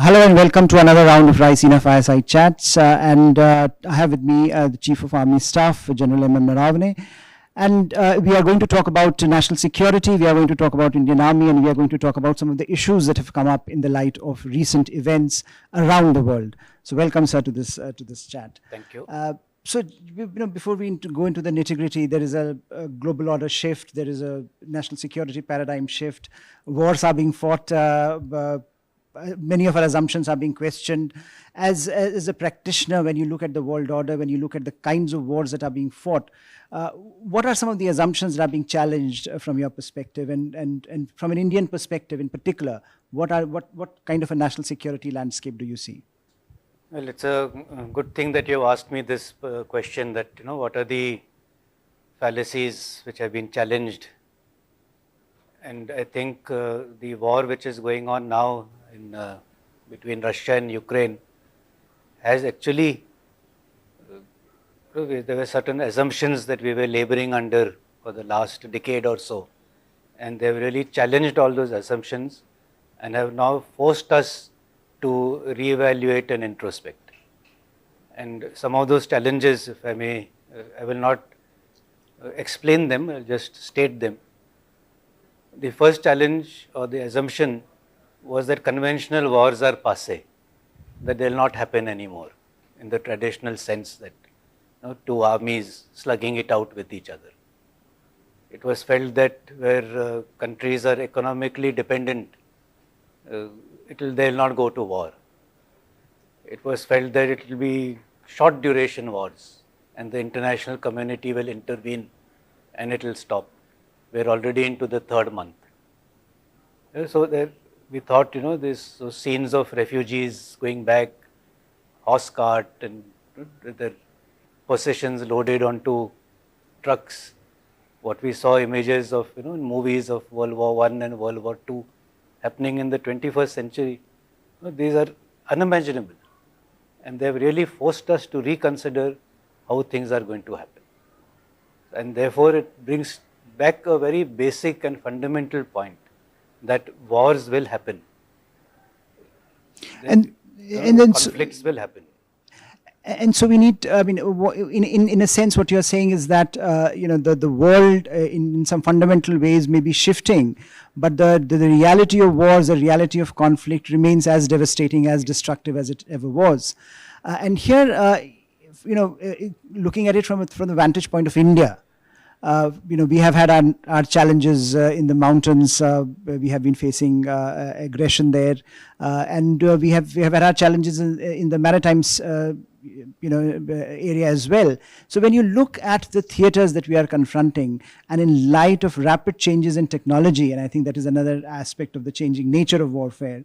Hello and welcome to another round of Raisina Fireside Chats. I have with me the Chief of Army Staff, General Naravane. And we are going to talk about national security, we are going to talk about Indian Army, and we are going to talk about some of the issues that have come up in the light of recent events around the world. So welcome, sir, to this chat. Thank you. So, before we go into the nitty-gritty, there is a global order shift, there is a national security paradigm shift, wars are being fought, many of our assumptions are being questioned. As a practitioner, when you look at the world order, when you look at the kinds of wars that are being fought, what are some of the assumptions that are being challenged from your perspective, and from an Indian perspective in particular, what kind of a national security landscape do you see? Well, it's a good thing that you asked me this question, that what are the fallacies which have been challenged. And I think the war which is going on now between Russia and Ukraine has actually, there were certain assumptions that we were laboring under for the last decade or so, and they have really challenged all those assumptions and have now forced us to reevaluate and introspect. And some of those challenges, if I may, I will not explain them, I'll just state them. The first challenge or the assumption was that conventional wars are passé, that they will not happen anymore in the traditional sense that two armies slugging it out with each other. It was felt that where countries are economically dependent, they will not go to war. It was felt that it will be short duration wars and the international community will intervene and it will stop. We are already into the third month. So there, we thought, those scenes of refugees going back, horse cart and their possessions loaded onto trucks. What we saw images of, in movies of World War I and World War II happening in the 21st century, these are unimaginable. And they have really forced us to reconsider how things are going to happen. And therefore, it brings back a very basic and fundamental point, that wars will happen. And then conflicts will happen. And so we need, in a sense, what you're saying is that, the world in some fundamental ways may be shifting, but the reality of wars, the reality of conflict remains as devastating, as destructive as it ever was. And here, looking at it from the vantage point of India, we have had our challenges in the mountains. We have been facing aggression there, and we have had our challenges in the maritime, area as well. So when you look at the theaters that we are confronting, and in light of rapid changes in technology, and I think that is another aspect of the changing nature of warfare,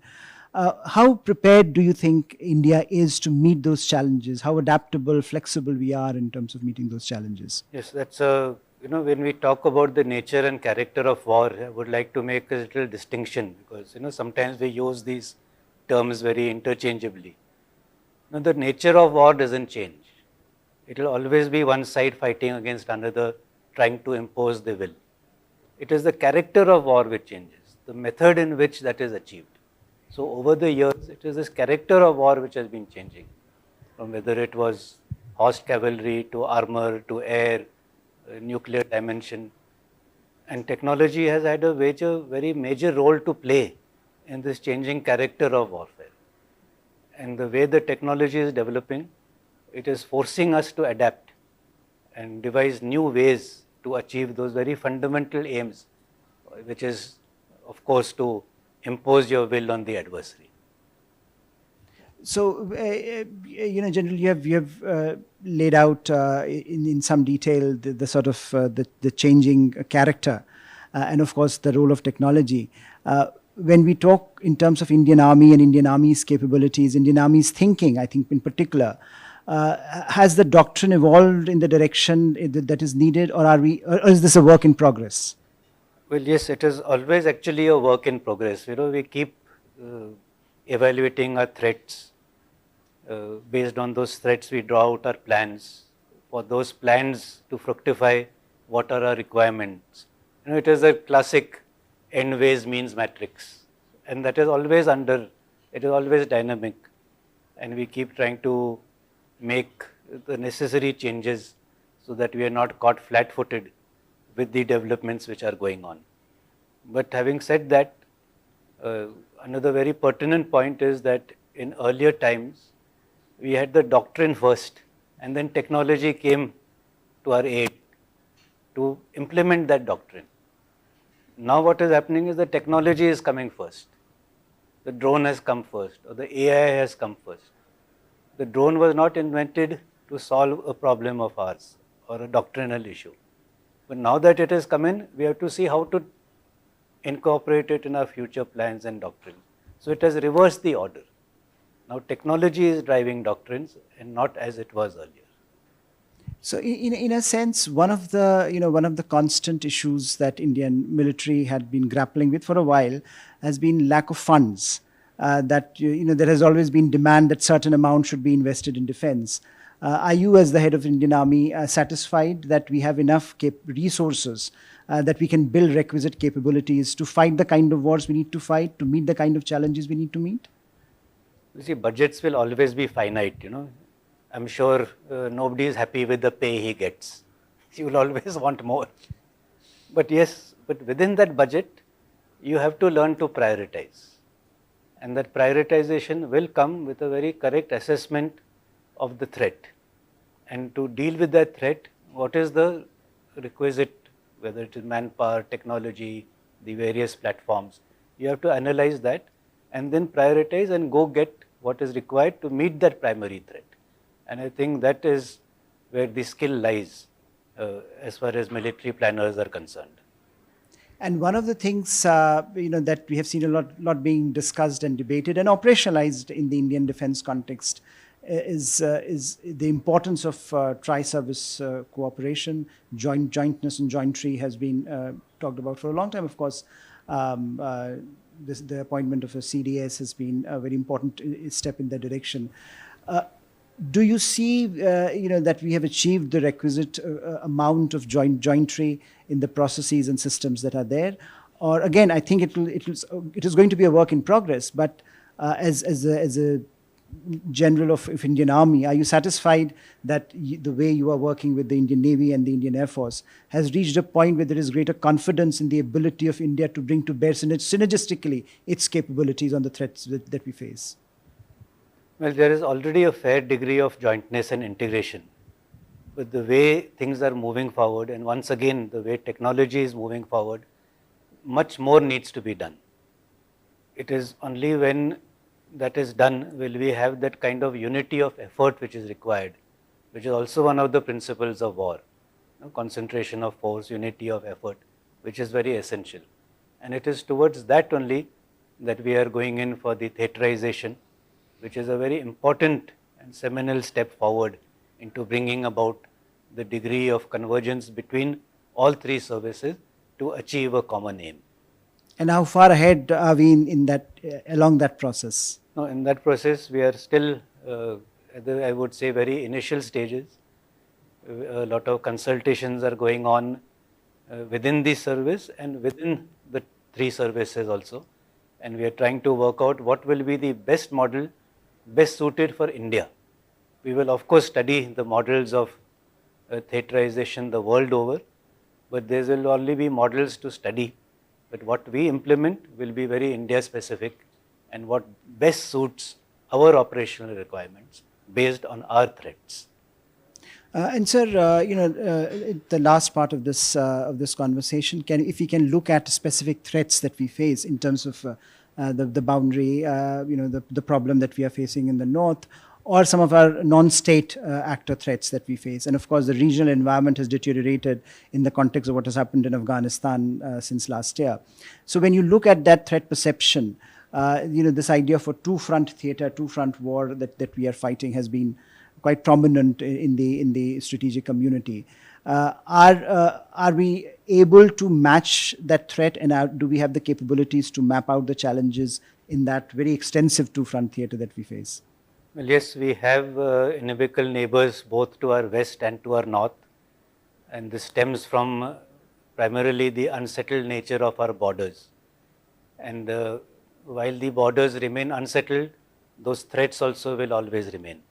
how prepared do you think India is to meet those challenges? How adaptable, flexible we are in terms of meeting those challenges? Yes, that's a when we talk about the nature and character of war, I would like to make a little distinction, because sometimes we use these terms very interchangeably. The nature of war doesn't change. It will always be one side fighting against another, trying to impose the will. It is the character of war which changes, the method in which that is achieved. So over the years, it is this character of war which has been changing, from whether it was horse cavalry to armor to air, nuclear dimension. And technology has had a very major role to play in this changing character of warfare. And the way the technology is developing, it is forcing us to adapt and devise new ways to achieve those very fundamental aims, which is, of course, to impose your will on the adversary. So, General, you have laid out in some detail the sort of the changing character, and of course the role of technology. When we talk in terms of Indian Army and Indian Army's capabilities, Indian Army's thinking, I think in particular, has the doctrine evolved in the direction that is needed, or or is this a work in progress? Well, yes, it is always actually a work in progress. We keep evaluating our threats. Based on those threats, we draw out our plans. For those plans to fructify, what are our requirements? It is a classic end ways means matrix, and that is always under it is always dynamic, and we keep trying to make the necessary changes so that we are not caught flat-footed with the developments which are going on. But having said that, another very pertinent point is that in earlier times, we had the doctrine first, and then technology came to our aid to implement that doctrine. Now what is happening is the technology is coming first. The drone has come first, or the AI has come first. The drone was not invented to solve a problem of ours or a doctrinal issue. But now that it has come in, we have to see how to incorporate it in our future plans and doctrines. So it has reversed the order. Now technology is driving doctrines and not as it was earlier. So in a sense, one of the constant issues that Indian military had been grappling with for a while has been lack of funds. There has always been demand that certain amount should be invested in defense. Are you, as the head of Indian Army, satisfied that we have enough resources that we can build requisite capabilities to fight the kind of wars we need to fight, to meet the kind of challenges we need to meet? You see, budgets will always be finite, I'm sure nobody is happy with the pay he gets. You will always want more. But yes, but within that budget, you have to learn to prioritize. And that prioritization will come with a very correct assessment of the threat. And to deal with that threat, what is the requisite, whether it is manpower, technology, the various platforms, you have to analyze that and then prioritize and go get what is required to meet that primary threat. And I think that is where the skill lies as far as military planners are concerned. And one of the things that we have seen a lot being discussed and debated and operationalized in the Indian defense context is the importance of tri-service cooperation. Jointness and jointry has been talked about for a long time. Of course, the appointment of a CDS has been a very important step in that direction. Do you see, that we have achieved the requisite amount of jointry in the processes and systems that are there? Or again, I think it is going to be a work in progress. But as a general of Indian Army, are you satisfied that the way you are working with the Indian Navy and the Indian Air Force has reached a point where there is greater confidence in the ability of India to bring to bear synergistically its capabilities on the threats that we face? Well, there is already a fair degree of jointness and integration. But the way things are moving forward, and once again, the way technology is moving forward, much more needs to be done. It is only when that is done will we have that kind of unity of effort which is required, which is also one of the principles of war. Concentration of force, unity of effort, which is very essential. And it is towards that only that we are going in for the theaterization, which is a very important and seminal step forward into bringing about the degree of convergence between all three services to achieve a common aim. And how far ahead are we along that process? No, in that process, we are still, I would say, very initial stages. A lot of consultations are going on within the service and within the three services also. And we are trying to work out what will be the best model best suited for India. We will of course study the models of theaterization the world over, but there will only be models to study. But what we implement will be very India specific and what best suits our operational requirements based on our threats. And sir, the last part of this conversation, if we can look at specific threats that we face in terms of the boundary, the problem that we are facing in the north, or some of our non-state actor threats that we face. And of course, the regional environment has deteriorated in the context of what has happened in Afghanistan since last year. So when you look at that threat perception, this idea of a two-front theater, two-front war that we are fighting has been quite prominent in the strategic community. Are we able to match that threat, and do we have the capabilities to map out the challenges in that very extensive two-front theater that we face? Well, yes, we have inimical neighbors both to our west and to our north, and this stems from primarily the unsettled nature of our borders. And while the borders remain unsettled, those threats also will always remain.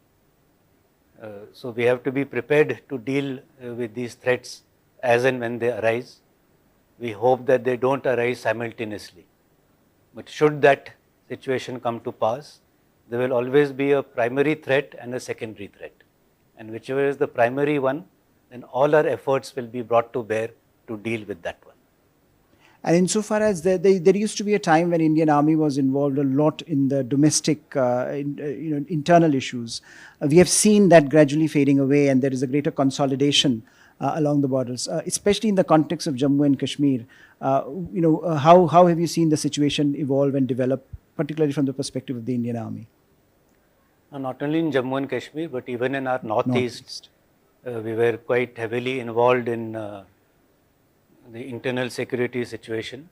So we have to be prepared to deal with these threats as and when they arise. We hope that they don't arise simultaneously. But should that situation come to pass, there will always be a primary threat and a secondary threat. And whichever is the primary one, then all our efforts will be brought to bear to deal with that one. And insofar as there used to be a time when Indian Army was involved a lot in the domestic, internal issues, we have seen that gradually fading away, and there is a greater consolidation along the borders, especially in the context of Jammu and Kashmir. How have you seen the situation evolve and develop, particularly from the perspective of the Indian Army? Not only in Jammu and Kashmir, but even in our northeast, we were quite heavily involved in the internal security situation,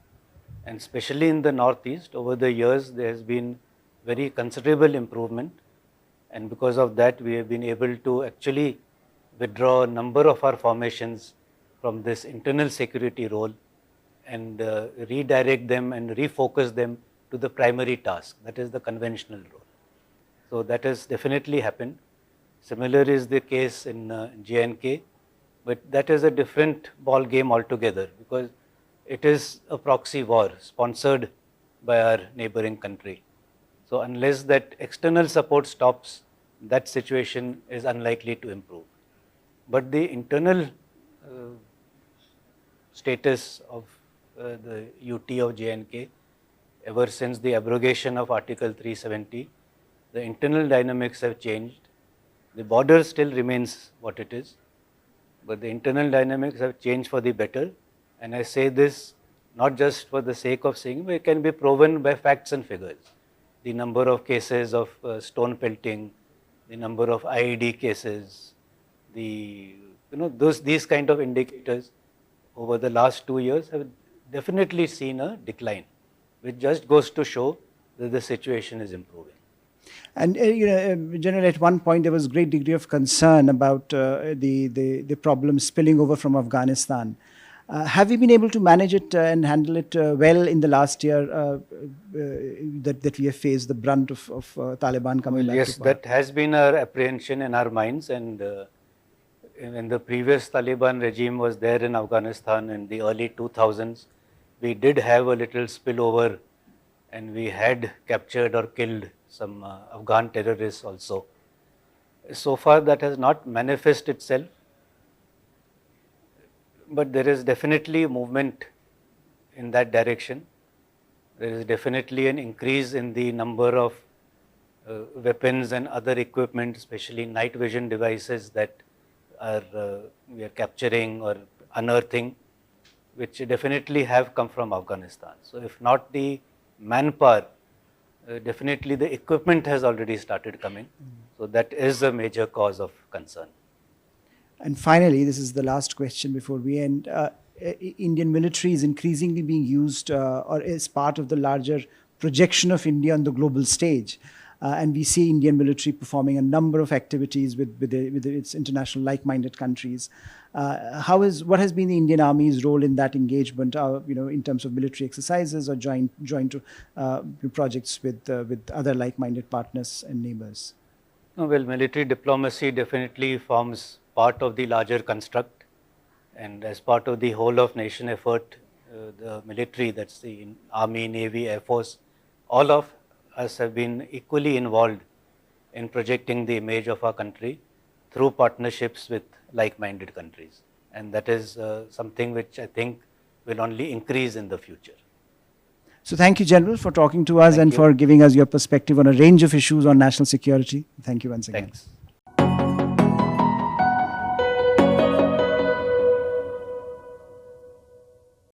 and especially in the northeast, over the years there has been very considerable improvement, and because of that we have been able to actually withdraw a number of our formations from this internal security role and redirect them and refocus them to the primary task, that is the conventional role. So that has definitely happened. Similar is the case in J&K. But that is a different ball game altogether, because it is a proxy war sponsored by our neighboring country. So unless that external support stops, that situation is unlikely to improve. But the internal status of the UT of J&K, ever since the abrogation of Article 370, the internal dynamics have changed. The border still remains what it is, but the internal dynamics have changed for the better. And I say this not just for the sake of saying, but it can be proven by facts and figures. The number of cases of stone pelting, the number of IED cases, these kind of indicators over the last 2 years have definitely seen a decline, which just goes to show that the situation is improving. And General, at one point there was great degree of concern about the problem spilling over from Afghanistan. Have we been able to manage it and handle it well in the last year that we have faced the brunt of Taliban coming back? Yes, that has been our apprehension in our minds, and when the previous Taliban regime was there in Afghanistan in the early 2000s, we did have a little spillover, and we had captured or killed some Afghan terrorists also. So far that has not manifested itself, but there is definitely movement in that direction. There is definitely an increase in the number of weapons and other equipment, especially night vision devices that we are capturing or unearthing, which definitely have come from Afghanistan. So if not the manpower, definitely the equipment has already started coming. So that is a major cause of concern. And finally, this is the last question before we end. Indian military is increasingly being used or is part of the larger projection of India on the global stage. And we see Indian military performing a number of activities with its international like-minded countries. What has been the Indian Army's role in that engagement, in terms of military exercises or joint projects with other like-minded partners and neighbors? Well, military diplomacy definitely forms part of the larger construct, and as part of the whole of nation effort, the military, that's the Army, Navy, Air Force, all of us have been equally involved in projecting the image of our country through partnerships with like-minded countries. And that is something which I think will only increase in the future. So thank you, General, for talking to us and for giving us your perspective on a range of issues on national security. Thank you once again. Thanks.